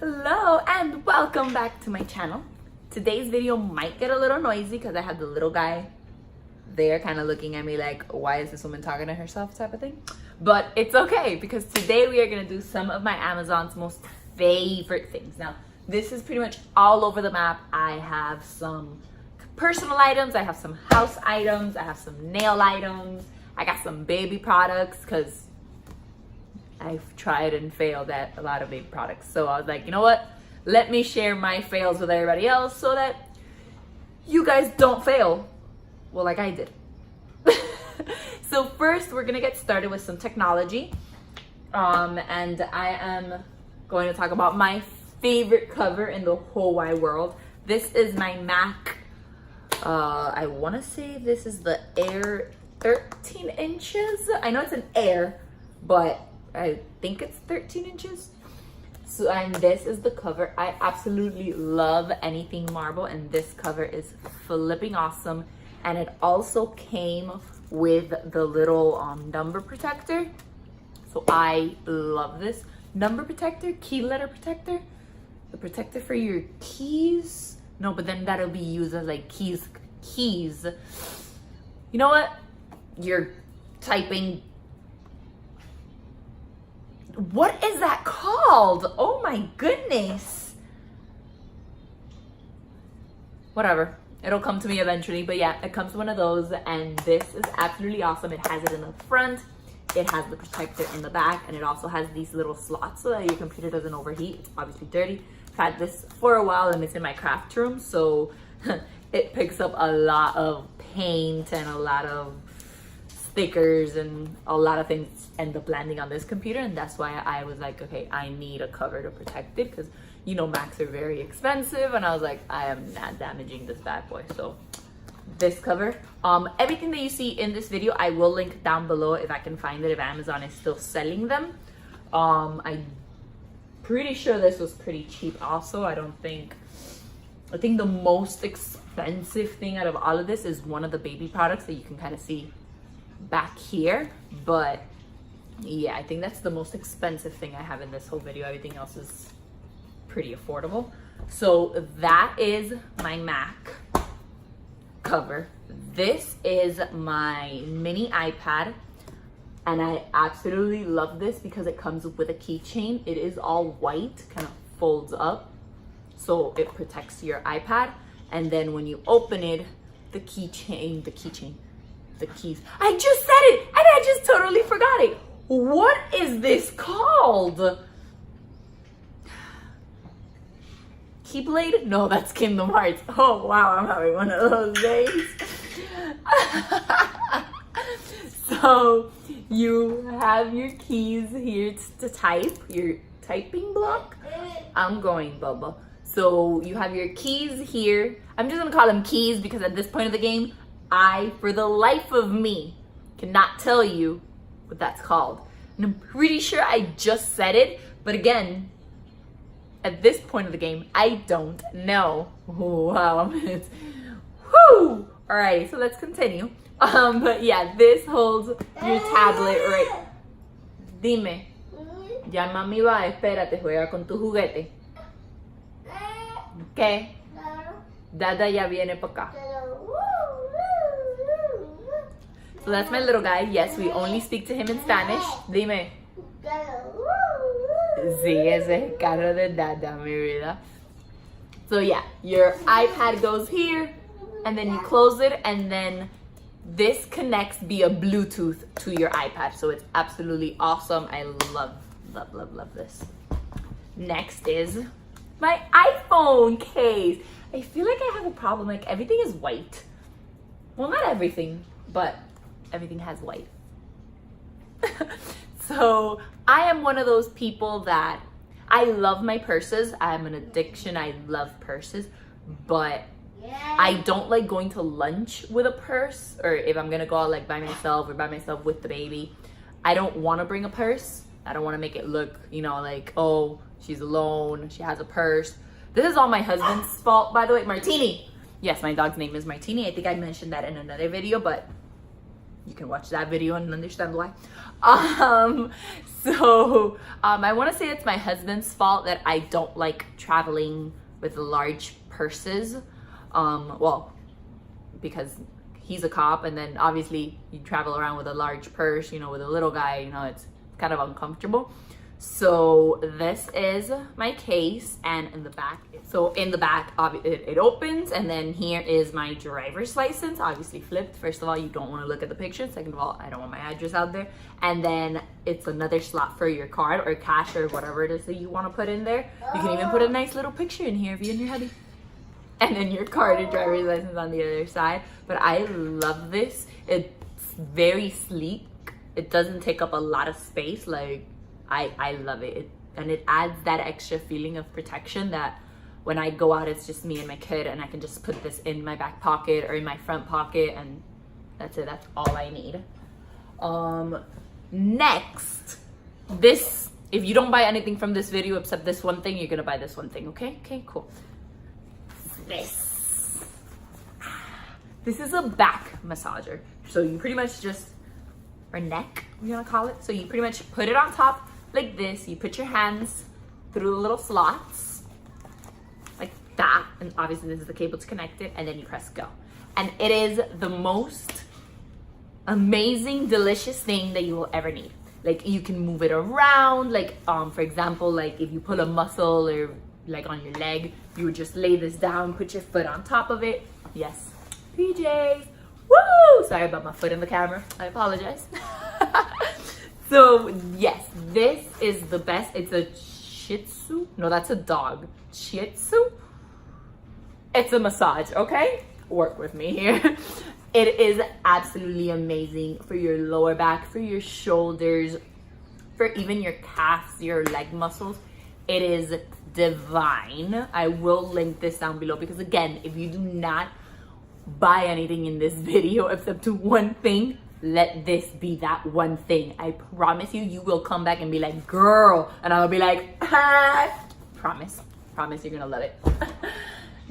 Hello and welcome back to my channel. Today's video might get a little noisy because I have the little guy there kind of looking at me like, why is this woman talking to herself type of thing. But it's okay because today we are going to do some of my Amazon's most favorite things. Now, this is pretty much all over the map. I have some personal items, I have some house items, I have some nail items, I got some baby products because I've tried and failed at a lot of baby products. So I was like, you know what? Let me share my fails with everybody else so that you guys don't fail. Well, like I did. So first, we're gonna get started with some technology. And I am going to talk about my favorite cover in the whole wide world. This is my Mac. I wanna say this is the Air 13 inches. I know it's an Air, but I think it's 13 inches. So, and this is the cover. I absolutely love anything marble, and this cover is flipping awesome. And it also came with the little number protector. So I love this number protector, key letter protector, the protector for your keys. No, but then that'll be used as like keys. You know what? You're typing. What is that called? Oh my goodness. Whatever. It'll come to me eventually. But yeah, it comes with one of those. And this is absolutely awesome. It has it in the front. It has the protector in the back. And it also has these little slots so that your computer doesn't overheat. It's obviously dirty. I've had this for a while and it's in my craft room. So it picks up a lot of paint and a lot of stickers and a lot of things end up landing on this computer, and that's why I was like, okay, I need a cover to protect it because you know Macs are very expensive, and I was like, I am not damaging this bad boy. So this cover, everything that you see in this video I will link down below if I can find it, if Amazon is still selling them. I'm pretty sure this was pretty cheap also. I think the most expensive thing out of all of this is one of the baby products that you can kind of see back here, but yeah, I think that's the most expensive thing I have in this whole video. Everything else is pretty affordable. So that is my Mac cover. This is my mini iPad, and I absolutely love this because it comes with a keychain. It is all white, kind of folds up, so it protects your iPad. And then when you open it, the keys. I just said it and I just totally forgot it. What is this called? Keyblade? No, that's Kingdom Hearts. Oh wow, I'm having one of those days. So you have your keys here to type, your typing block. I'm going, Bubba. So you have your keys here. I'm just gonna call them keys because at this point of the game, I, for the life of me, cannot tell you what that's called. And I'm pretty sure I just said it, but again, at this point of the game, I don't know. Wow, whoo! Alrighty, so let's continue. But yeah, this holds your tablet right. Dime. Ya mami va, espérate, juega con tu juguete. ¿Qué? Dada ya viene para acá. So that's my little guy. Yes, we only speak to him in Spanish. Dime. Sí, ese es el carro de Dada, mi vida. So yeah, your iPad goes here, and then you close it, and then this connects via Bluetooth to your iPad. So it's absolutely awesome. I love this. Next is my iPhone case. I feel like I have a problem. Like everything is white. Well, not everything, but everything has white. So I am one of those people that I love my purses. I'm an addiction. I love purses, but I don't like going to lunch with a purse, or if I'm gonna go out like by myself or by myself with the baby, I don't want to bring a purse. I don't want to make it look, you know, like, oh, she's alone, she has a purse. This is all my husband's fault, by the way. Martini. Yes, my dog's name is Martini. I think I mentioned that in another video, but You can watch that video and understand why. I want to say it's my husband's fault that I don't like traveling with large purses. Well, because he's a cop, and then obviously you travel around with a large purse, you know, with a little guy, you know, it's kind of uncomfortable. So this is my case, and in the back, it opens, and then here is my driver's license, obviously flipped. First of all, you don't want to look at the picture. Second of all, I don't want my address out there. And then it's another slot for your card or cash or whatever it is that you want to put in there. You can even put a nice little picture in here if you're in your hubby. And then your card and driver's license on the other side. But I love this. It's very sleek. It doesn't take up a lot of space. Like, I love it. And it adds that extra feeling of protection that when I go out, it's just me and my kid, and I can just put this in my back pocket or in my front pocket, and that's it. That's all I need. Next, this, if you don't buy anything from this video except this one thing, you're gonna buy this one thing, okay? Okay, cool. This is a back massager. So you pretty much just, or neck, we're gonna call it. So you pretty much put it on top like this. You put your hands through the little slots like that, and obviously this is the cable to connect it, and then you press go. And it is the most amazing, delicious thing that you will ever need. Like, you can move it around, like for example, like if you pull a muscle or like on your leg, you would just lay this down, put your foot on top of it. Yes, PJs. Woo! Sorry about my foot in the camera, I apologize. So yes, this is the best. It's a Shih Tzu. No, that's a dog. Shih Tzu. It's a massage, okay? Work with me here. It is absolutely amazing for your lower back, for your shoulders, for even your calves, your leg muscles. It is divine. I will link this down below, because again, if you do not buy anything in this video except to one thing, let this be that one thing. I promise you, you will come back and be like, girl, and I'll be like, ah. Promise you're gonna love it.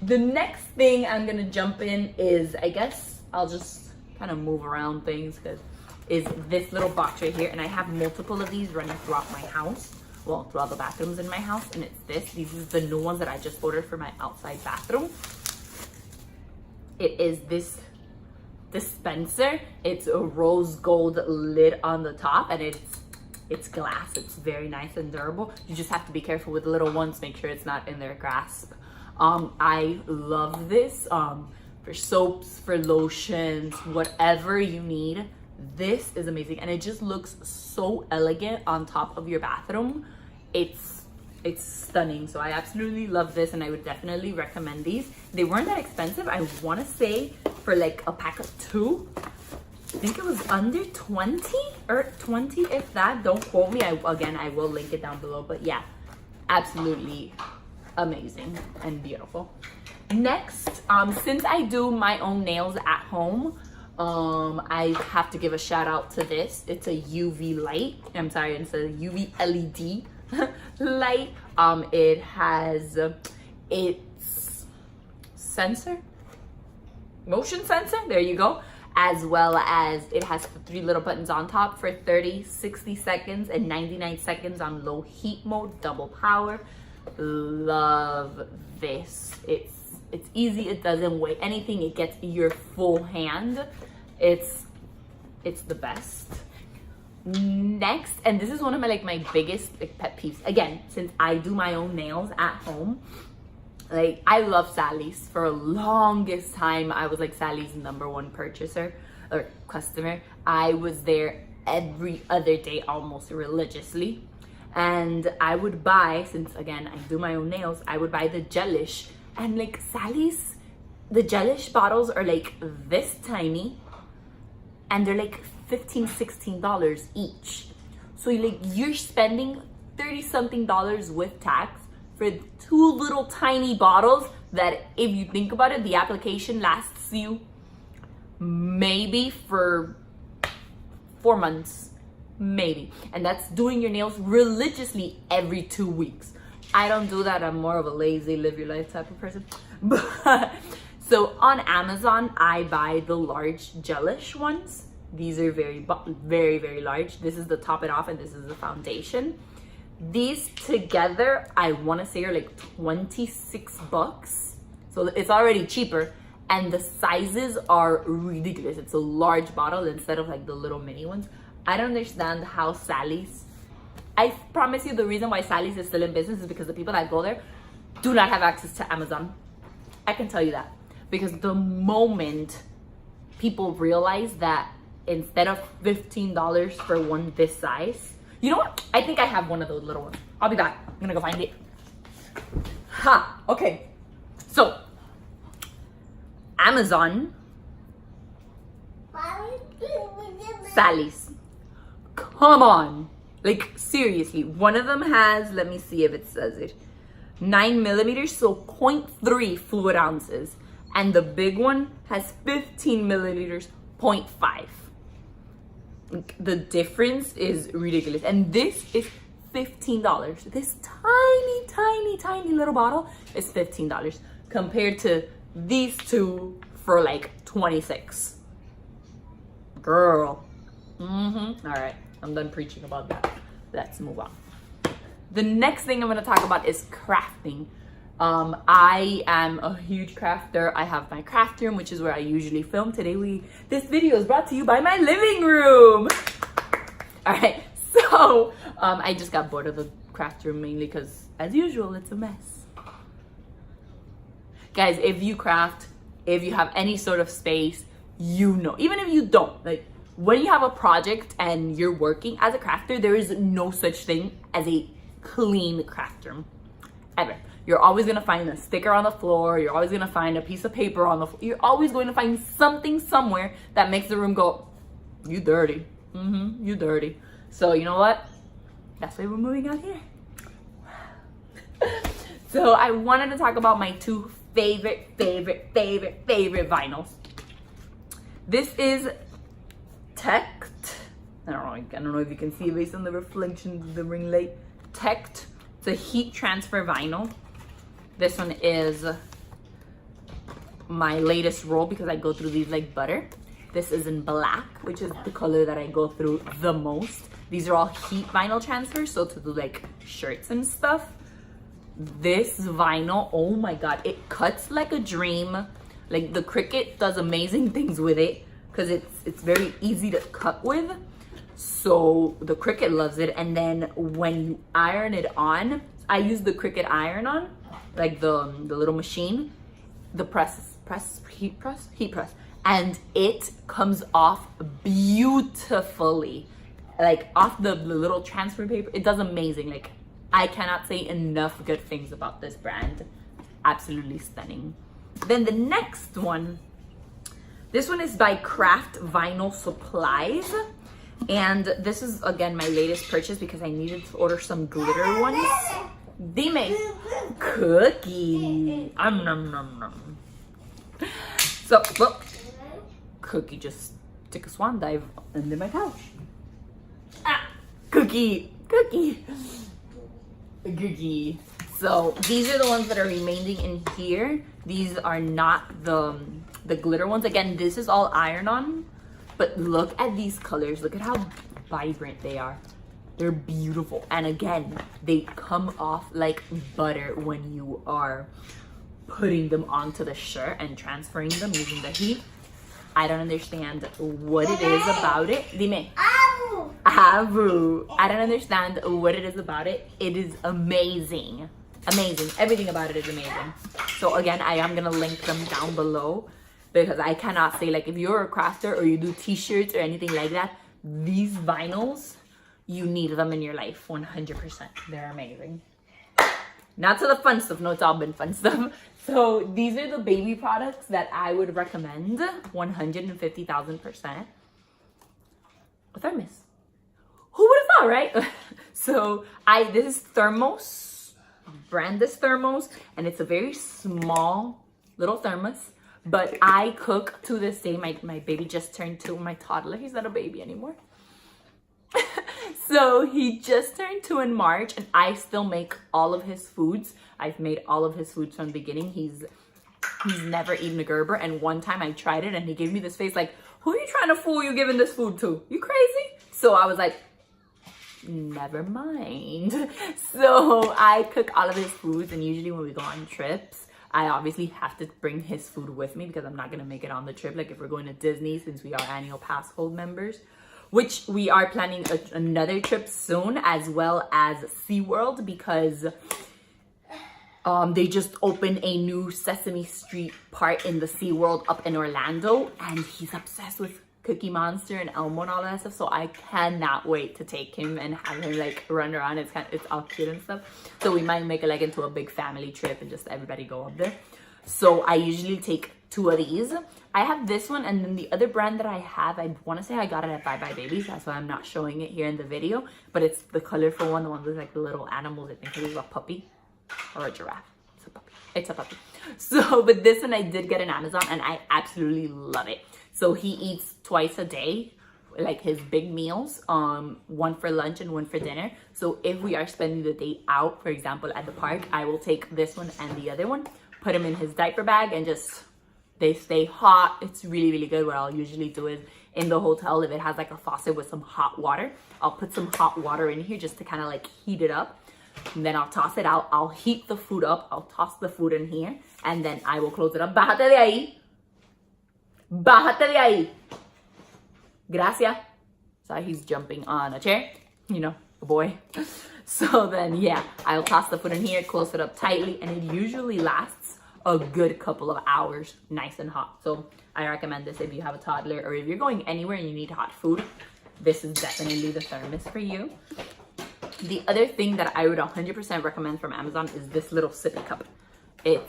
The next thing I'm gonna jump in is, I guess I'll just kind of move around things, because is this little box right here, and I have multiple of these running throughout my house, well, throughout the bathrooms in my house. And it's these is the new ones that I just ordered for my outside bathroom. It is this dispenser. It's a rose gold lid on the top, and it's glass. It's very nice and durable. You just have to be careful with the little ones, make sure it's not in their grasp. I love this for soaps, for lotions, whatever you need. This is amazing, and it just looks so elegant on top of your bathroom. It's stunning. So I absolutely love this, and I would definitely recommend these. They weren't that expensive. I want to say for like a pack of 2, I think it was under 20 or 20, if that. Don't quote me. Again, I will link it down below. But yeah, absolutely amazing and beautiful. Next, since I do my own nails at home, I have to give a shout out to this. It's a UV light. I'm sorry, it's a UV LED light. It has its motion sensor, there you go, as well as it has 3 little buttons on top for 30, 60 seconds, and 99 seconds on low heat mode, double power. Love this. It's easy, it doesn't weigh anything, it gets your full hand. It's the best. Next, and this is one of my biggest pet peeves, again, since I do my own nails at home, like, I love Sally's. For a longest time, I was like Sally's #1 purchaser or customer. I was there every other day, almost religiously. And I would buy, since again, I do my own nails, I would buy the gelish. And like Sally's, the gelish bottles are like this tiny, and they're like $15, $16 each. So you're spending $30-something with tax for 2 little tiny bottles that, if you think about it, the application lasts you maybe for 4 months, maybe. And that's doing your nails religiously every 2 weeks. I don't do that. I'm more of a lazy, live your life type of person. But so on Amazon, I buy the large gelish ones. These are very, very large. This is the top it off and this is the foundation. These together, I want to say are like 26 bucks. So it's already cheaper. And the sizes are ridiculous. It's a large bottle instead of like the little mini ones. I don't understand how Sally's, I promise you the reason why Sally's is still in business is because the people that go there do not have access to Amazon. I can tell you that. Because the moment people realize that instead of $15 for one this size, you know what? I think I have one of those little ones. I'll be back. I'm gonna go find it. Ha, okay. So, Amazon, Sally's, come on, like seriously, one of them has, let me see if it says it, 9 millimeters, so 0.3 fluid ounces, and the big one has 15 milliliters, 0.5. The difference is ridiculous, and this is $15. This tiny little bottle is $15 compared to these two for like 26. Girl. All right, I'm done preaching about that. Let's move on. The next thing I'm going to talk about is crafting. I am a huge crafter. I have my craft room, which is where I usually film. This video is brought to you by my living room. All right, so I just got bored of the craft room mainly because, as usual, it's a mess. Guys, if you craft, if you have any sort of space, you know, even if you don't, like when you have a project and you're working as a crafter, there is no such thing as a clean craft room, ever. You're always gonna find a sticker on the floor, you're always gonna find a piece of paper on the floor, you're always going to find something somewhere that makes the room go, you dirty, you dirty. So you know what? That's why we're moving out here. So I wanted to talk about my two favorite vinyls. This is Tect. I don't know if you can see it based on the reflection of the ring light. Tect. It's a heat transfer vinyl. This one is my latest roll because I go through these like butter. This is in black, which is the color that I go through the most. These are all heat vinyl transfers, so to do like shirts and stuff. This vinyl, oh my god, it cuts like a dream. Like the Cricut does amazing things with it because it's very easy to cut with. So the Cricut loves it. And then when you iron it on, I use the Cricut iron on, like the little machine, the heat press, and it comes off beautifully, like off the little transfer paper. It does amazing. Like I cannot say enough good things about this brand. Absolutely stunning. Then the next one, this one is by Craft Vinyl Supplies. And this is, again, my latest purchase because I needed to order some glitter ones. Dime, Cookie. Nom, nom, nom. So, look, Cookie just took a swan dive into my pouch. Ah, Cookie. So these are the ones that are remaining in here. These are not the glitter ones. Again, this is all iron on, but look at these colors. Look at how vibrant they are. They're beautiful. And again, they come off like butter when you are putting them onto the shirt and transferring them using the heat. I don't understand what it is about it. Dime. Avu. I don't understand what it is about it. It is amazing. Amazing. Everything about it is amazing. So again, I am gonna link them down below because I cannot say, like, if you're a crafter or you do t-shirts or anything like that, these vinyls, you need them in your life 100%. They're amazing. Not to the fun stuff. No, it's all been fun stuff. So these are the baby products that I would recommend 150,000%. A thermos. Who would have thought, right? So this is thermos, brand is thermos, and it's a very small little thermos. But I cook to this day. My baby just turned 2, my toddler. He's not a baby anymore. So he just turned 2 in March, and I still make all of his foods. I've made all of his foods from the beginning. He's never eaten a Gerber, and one time I tried it and he gave me this face like, who are you trying to fool you giving this food to? You crazy? So I was like, never mind. So I cook all of his foods, and usually when we go on trips, I obviously have to bring his food with me because I'm not gonna make it on the trip. Like if we're going to Disney, since we are annual pass hold members, which we are planning another trip soon, as well as SeaWorld, because they just opened a new Sesame Street part in the SeaWorld up in Orlando, and he's obsessed with Cookie Monster and Elmo and all that stuff. So I cannot wait to take him and have him like run around. It's all cute and stuff. So we might make it like into a big family trip and just everybody go up there. So I usually take 2 of these. I have this one, and then the other brand that I have, I want to say I got it at Bye Bye Babies. That's why I'm not showing it here in the video, but it's the colorful one, the one with like the little animals. I think it is a puppy or a giraffe. It's a puppy. It's a puppy. So, but this one I did get on Amazon, and I absolutely love it. So he eats twice a day, like his big meals, one for lunch and one for dinner. So if we are spending the day out, for example, at the park, I will take this one and the other one, put him in his diaper bag, and just, they stay hot. It's really, really good. What I'll usually do is in the hotel, if it has like a faucet with some hot water, I'll put some hot water in here just to kind of like heat it up. And then I'll toss it out. I'll heat the food up. I'll toss the food in here, and then I will close it up. Bájate de ahí. Bájate de ahí. Gracias. Sorry, he's jumping on a chair. You know, a boy. So then, yeah, I'll toss the food in here, close it up tightly, and it usually lasts a good couple of hours, nice and hot. So I recommend this if you have a toddler, or if you're going anywhere and you need hot food. This is definitely the thermos for you. The other thing that I would 100% recommend from Amazon is this little sippy cup. It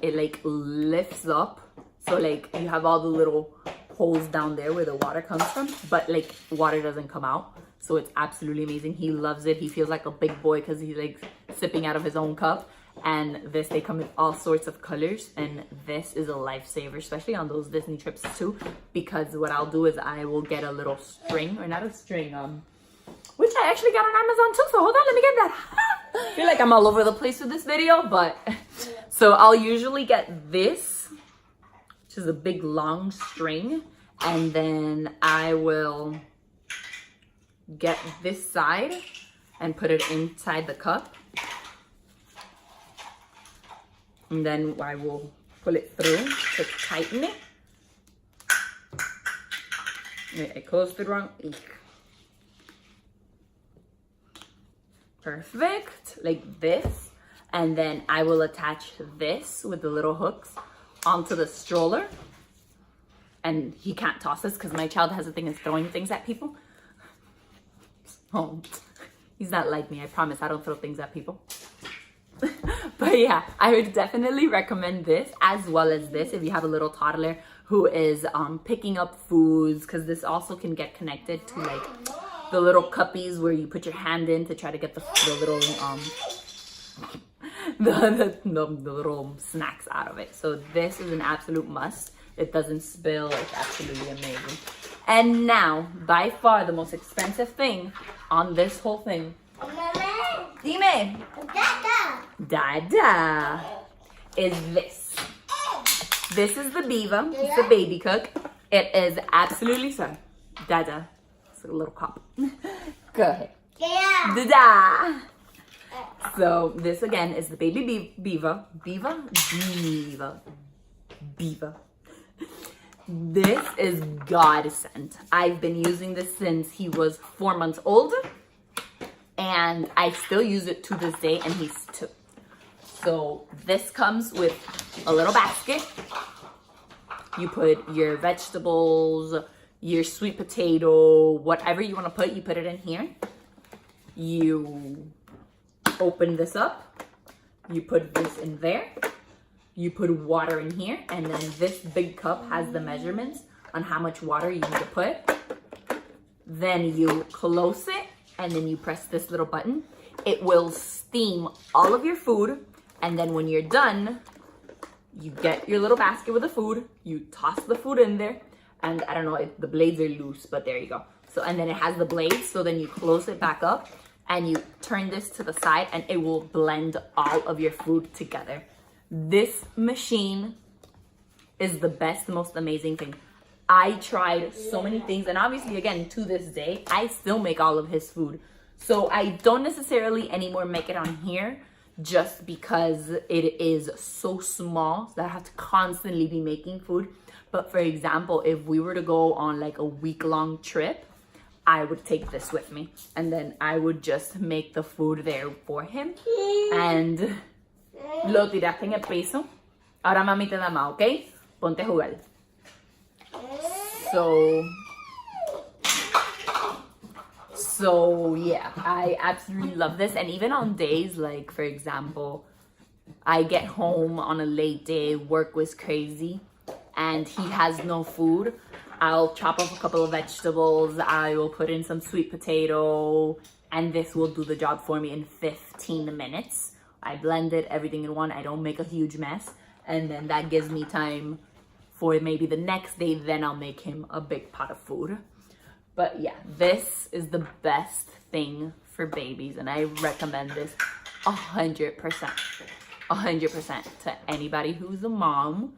like lifts up. So like you have all the little holes down there where the water comes from, but like water doesn't come out. So it's absolutely amazing. He loves it. He feels like a big boy because he's like sipping out of his own cup. And this, they come in all sorts of colors, and this is a lifesaver, especially on those Disney trips too, because what I'll do is I will get a little string, or not a string, which I actually got on Amazon too. So hold on, let me get that. I feel like I'm all over the place with this video, but so I'll usually get this, which is a big long string, and then I will get this side and put it inside the cup, and then I will pull it through to tighten it. Wait, I closed it wrong. Eek. Perfect, like this. And then I will attach this with the little hooks onto the stroller. And he can't toss this because my child has a thing of throwing things at people. Oh, he's not like me. I promise I don't throw things at people. But yeah, I would definitely recommend this, as well as this if you have a little toddler who is picking up foods, because this also can get connected to like the little cuppies where you put your hand in to try to get the little the little snacks out of it. So this is an absolute must. It doesn't spill. It's absolutely amazing. And now, by far the most expensive thing on this whole thing. Dime. Dada. Is this. This is the Beaver. It's the baby cook. It is absolutely, sorry, Dada. It's a little cup. Go ahead. Dada. So this again is the baby Beaver. Beaver? Beaver. Beaver. This is godsend. I've been using this since he was 4 months old, and I still use it to this day, and he's 2. So this comes with a little basket. You put your vegetables, your sweet potato, whatever you want to put, you put it in here. You open this up. You put this in there. You put water in here, and then this big cup has the measurements on how much water you need to put. Then you close it, and then you press this little button. It will steam all of your food, and then when you're done, you get your little basket with the food, you toss the food in there, and I don't know if the blades are loose, but there you go. So, and then it has the blades, so then you close it back up, and you turn this to the side, and it will blend all of your food together. This machine is the best, most amazing thing. I tried so many things, and obviously, again, to this day, I still make all of his food. So I don't necessarily anymore make it on here just because it is so small that I have to constantly be making food. But for example, if we were to go on like a week-long trip, I would take this with me, and then I would just make the food there for him. And lo tiraste en el piso. Ahora mami te da más, ¿ok? Ponte a jugar. So yeah, I absolutely love this. And even on days like, for example, I get home on a late day, work was crazy, and he has no food, I'll chop up a couple of vegetables, I will put in some sweet potato, and this will do the job for me in 15 minutes. I blend it, everything in one, I don't make a huge mess, and then that gives me time for maybe the next day, then I'll make him a big pot of food. But yeah, this is the best thing for babies, and I recommend this 100%. 100% to anybody who's a mom,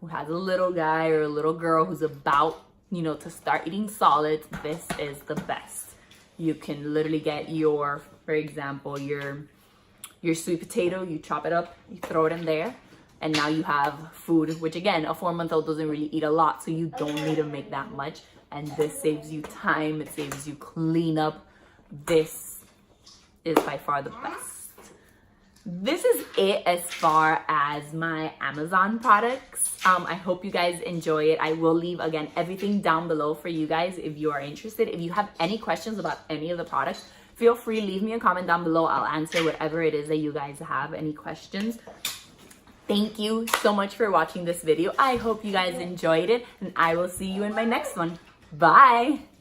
who has a little guy or a little girl who's about, you know, to start eating solids. This is the best. You can literally get your, for example, your sweet potato, you chop it up, you throw it in there, and now you have food, which again, a 4-month-old doesn't really eat a lot, so you don't need to make that much. And this saves you time, it saves you cleanup. This is by far the best. This is it as far as my Amazon products. I hope you guys enjoy it. I will leave, again, everything down below for you guys if you are interested. If you have any questions about any of the products, feel free, leave me a comment down below. I'll answer whatever it is that you guys have, any questions. Thank you so much for watching this video. I hope you guys enjoyed it, and I will see you in my next one. Bye!